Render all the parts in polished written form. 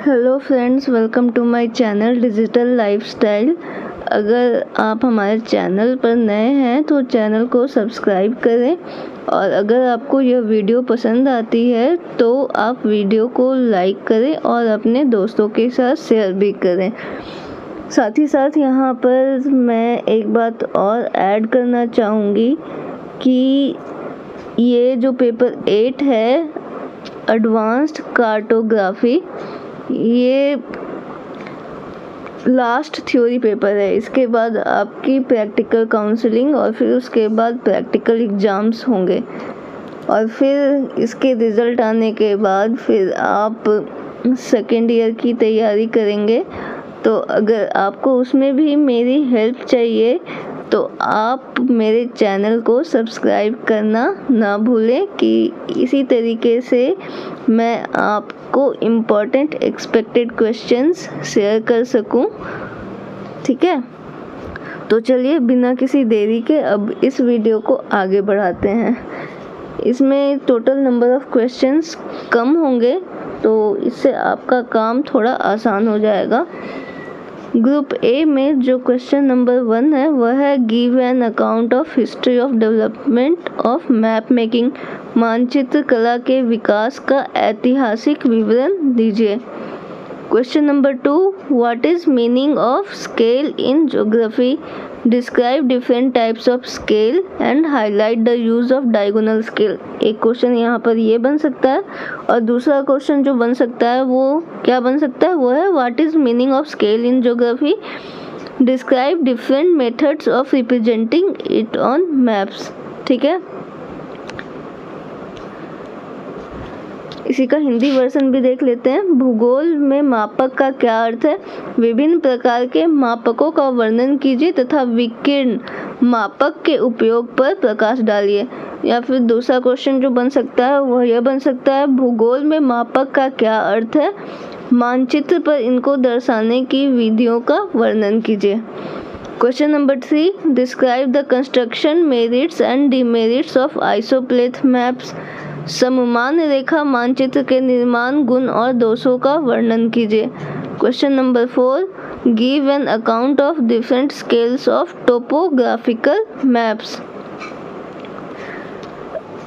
Hello friends, welcome to my channel digital lifestyle. अगर आप हमारे चैनल पर नए हैं तो चैनल को सब्सक्राइब करें, और अगर आपको यह वीडियो पसंद आती है तो आप वीडियो को लाइक करें और अपने दोस्तों के साथ शेयर भी करें। साथ ही साथ यहाँ पर मैं एक बात और ऐड करना चाहूँगी कि ये जो पेपर 8 है, एडवांस्ड कार्टोग्राफी, ये लास्ट थ्योरी पेपर है। इसके बाद आपकी प्रैक्टिकल काउंसलिंग और फिर उसके बाद प्रैक्टिकल एग्ज़ाम्स होंगे, और फिर इसके रिज़ल्ट आने के बाद फिर आप सेकेंड ईयर की तैयारी करेंगे। तो अगर आपको उसमें भी मेरी हेल्प चाहिए तो आप मेरे चैनल को सब्सक्राइब करना ना भूलें, कि इसी तरीके से मैं आपको इम्पोर्टेंट एक्सपेक्टेड क्वेश्चंस शेयर कर सकूं। ठीक है, तो चलिए बिना किसी देरी के अब इस वीडियो को आगे बढ़ाते हैं। इसमें टोटल नंबर ऑफ क्वेश्चंस कम होंगे, तो इससे आपका काम थोड़ा आसान हो जाएगा। ग्रुप ए में जो क्वेश्चन नंबर 1 है वह है give an account of history of development of map making. मानचित्र कला के विकास का ऐतिहासिक विवरण दीजिए। Question number 2, what is meaning of scale in geography. Describe different types of scale and highlight the use of diagonal scale. एक question यहाँ पर ये बन सकता है, और दूसरा क्वेश्चन जो बन सकता है वो क्या बन सकता है, वो है what is meaning of scale in geography. Describe different methods of representing it on maps. ठीक है, इसी का हिंदी वर्जन भी देख लेते हैं। भूगोल में मापक का क्या अर्थ है। विभिन्न प्रकार के मापकों का वर्णन कीजिए तथा विकिरण मापक के उपयोग पर प्रकाश डालिए। या फिर दूसरा क्वेश्चन जो बन सकता है वह यह बन सकता है, भूगोल में मापक का क्या अर्थ है। मानचित्र पर इनको दर्शाने की विधियों का वर्णन कीजिए। Question number 3, describe the construction merits and demerits of isopleth maps. सममान रेखा मानचित्र के निर्माण गुण और दोषों का वर्णन कीजिए। Question number 4, give an account of different scales of topographical maps.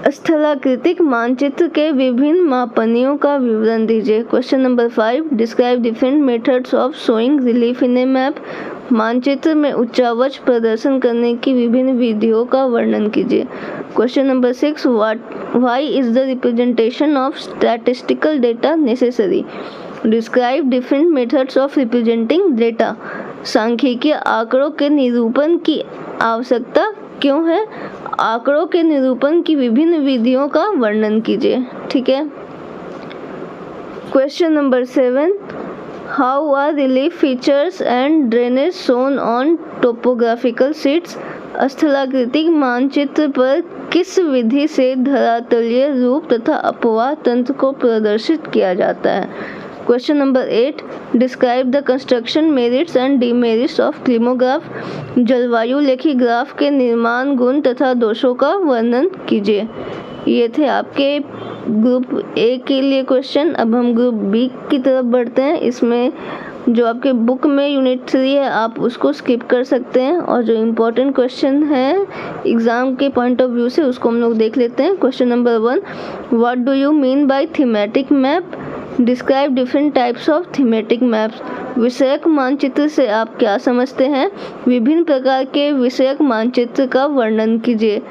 स्थलाकृतिक मानचित्र के विभिन्न मापनियों का विवरण दीजिए। Question number 5, describe different methods of showing relief in a map. मानचित्र में उच्चावच प्रदर्शन करने की विभिन्न विधियों का वर्णन कीजिए। Question number 6, why is the representation of statistical data necessary. Describe different methods of representing data. सांख्यिकीय आंकड़ों के निरूपण की आवश्यकता क्यों है। आंकड़ों के निरूपण की विभिन्न विधियों का वर्णन कीजिए। ठीक है, question number 7, how are relief features and drainage shown on topographical sheets. स्थलाकृतिक मानचित्र पर किस विधि से धरातलीय रूप तथा अपवाह तंत्र को प्रदर्शित किया जाता है। Question number 8, describe the construction merits and demerits of climograph. जलवायु लेखी ग्राफ के निर्माण गुण तथा दोषों का वर्णन कीजिए। ये थे आपके ग्रुप ए के लिए क्वेश्चन। अब हम ग्रुप बी की तरफ बढ़ते हैं। इसमें जो आपके बुक में यूनिट 3 है आप उसको स्किप कर सकते हैं, और जो इम्पोर्टेंट क्वेश्चन है एग्ज़ाम के पॉइंट ऑफ व्यू से उसको हम लोग देख लेते हैं। Question number 1, what do you mean by thematic map. Describe different types of thematic maps. विषयक मानचित्र से आप क्या समझते हैं। विभिन्न प्रकार के विषयक मानचित्र का वर्णन कीजिए।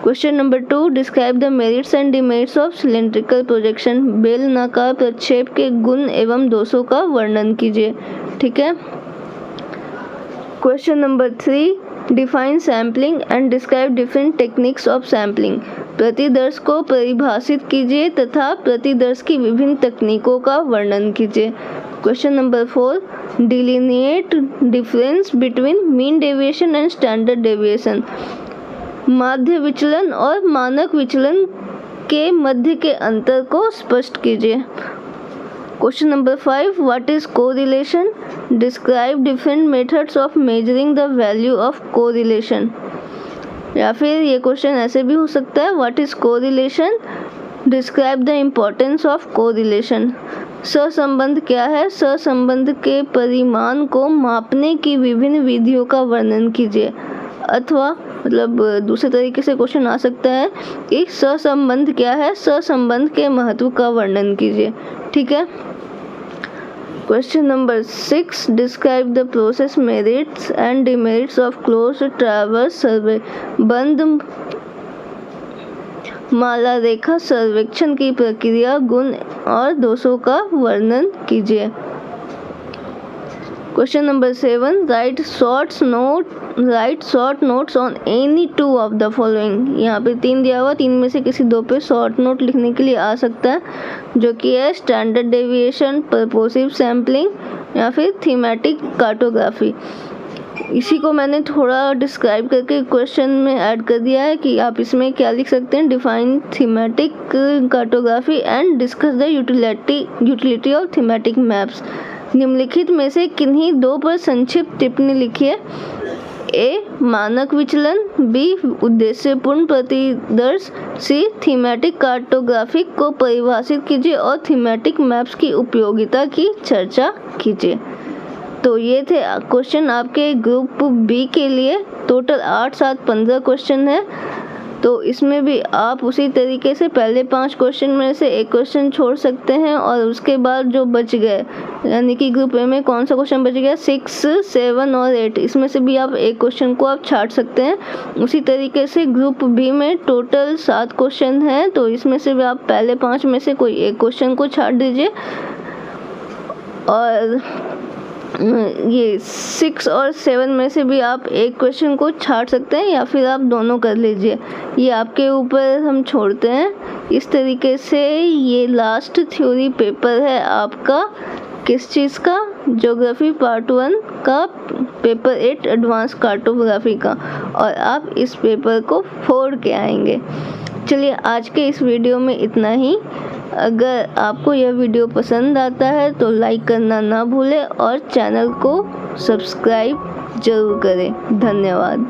Question number 2, describe the merits and demerits of cylindrical projection. बेलनाकार प्रक्षेप के गुण एवं दोषों का वर्णन कीजिए। ठीक है, question number 3, define sampling and describe different techniques of sampling. प्रतिदर्श को परिभाषित कीजिए तथा प्रतिदर्श की विभिन्न तकनीकों का वर्णन कीजिए। Question number 4, डिलिनिएट difference between mean deviation and standard deviation. माध्य विचलन और मानक विचलन के मध्य के अंतर को स्पष्ट कीजिए। Question number 5, what is correlation. Describe different methods of measuring the value of correlation. या फिर ये क्वेश्चन ऐसे भी हो सकता है, what is correlation. Describe the importance of correlation. सहसंबंध क्या है? सहसंबंध के परिमाण को मापने की विभिन्न विधियों का वर्णन कीजिए। अथवा मतलब दूसरे तरीके से क्वेश्चन आ सकता है कि सहसंबंध क्या है? सहसंबंध के महत्व का वर्णन कीजिए। ठीक है। Question number 6, describe the process, merits and demerits of close traverse survey. बंद माला रेखा सर्वेक्षण की प्रक्रिया, गुण और दोषों का वर्णन कीजिए। Question number 7, right short notes on any 2 of the following. यहाँ पे 3 दिया हुआ, 3 में से किसी 2 पे शॉर्ट नोट लिखने के लिए आ सकता है, जो कि है स्टैंडर्ड डेविएशन, पर्पोसिव सैम्पलिंग या फिर थीमेटिक कार्टोग्राफी। इसी को मैंने थोड़ा डिस्क्राइब करके क्वेश्चन में ऐड कर दिया है कि आप इसमें क्या लिख सकते हैं, define thematic cartography and discuss the utility of thematic maps. निम्नलिखित में से किन्हीं 2 पर संक्षिप्त टिप्पणी लिखिए। ए, मानक विचलन, बी, उद्देश्यपूर्ण प्रतिदर्श, सी, थीमेटिक कार्टोग्राफी को परिभाषित कीजिए और थीमेटिक मैप्स की उपयोगिता की चर्चा कीजिए। तो ये थे क्वेश्चन आपके ग्रुप बी के लिए। टोटल 8, 7, 15 क्वेश्चन है। तो इसमें भी आप उसी तरीके से पहले 5 क्वेश्चन में से एक क्वेश्चन छोड़ सकते हैं और उसके बाद जो बच गए, यानी कि ग्रुप ए में कौन सा क्वेश्चन बच गया, 6, 7 और 8, इसमें से भी आप एक क्वेश्चन को आप छाट सकते हैं। उसी तरीके से ग्रुप बी में टोटल 7 क्वेश्चन हैं, तो इसमें से भी आप पहले 5 में से कोई एक क्वेश्चन को छाट दीजिए और ये 6 और 7 में से भी आप एक क्वेश्चन को छाट सकते हैं या फिर आप दोनों कर लीजिए, ये आपके ऊपर हम छोड़ते हैं। इस तरीके से ये लास्ट थ्योरी पेपर है आपका, किस चीज़ का, ज्योग्राफी पार्ट 1 का पेपर 8 एडवांस कार्टोग्राफी का, और आप इस पेपर को फोड़ के आएंगे। चलिए आज के इस वीडियो में इतना ही। अगर आपको यह वीडियो पसंद आता है तो लाइक करना ना भूलें और चैनल को सब्सक्राइब जरूर करें। धन्यवाद।